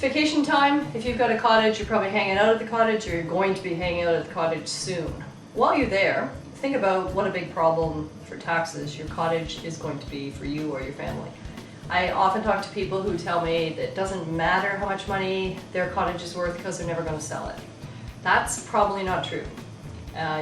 vacation time. If you've got a cottage, you're probably hanging out at the cottage, or you're going to be hanging out at the cottage soon. While you're there, think about what a big problem for taxes your cottage is going to be for you or your family. I often talk to people who tell me that it doesn't matter how much money their cottage is worth because they're never going to sell it. That's probably not true.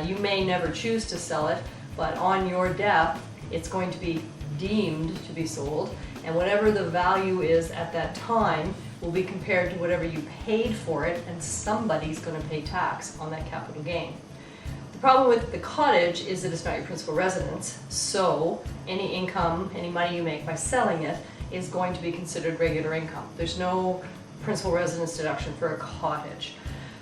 You may never choose to sell it, but on your death, it's going to be deemed to be sold, and whatever the value is at that time will be compared to whatever you paid for it, and somebody's going to pay tax on that capital gain. The problem with the cottage is that it's not your principal residence, so any income, any money you make by selling it is going to be considered regular income. There's no principal residence deduction for a cottage.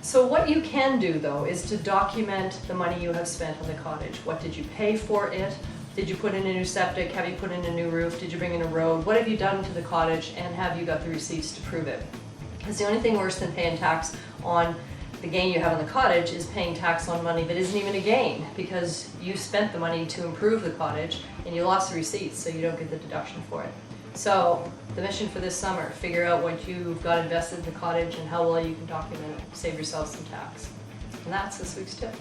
So what you can do, though, is to document the money you have spent on the cottage. What did you pay for it? Did you put in a new septic? Have you put in a new roof? Did you bring in a road? What have you done to the cottage, and have you got the receipts to prove it? Because the only thing worse than paying tax on the gain you have on the cottage is paying tax on money that isn't even a gain, because you spent the money to improve the cottage and you lost the receipts, so you don't get the deduction for it. So the mission for this summer, figure out what you've got invested in the cottage and how well you can document it, save yourself some tax. And that's this week's tip.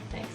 Thanks.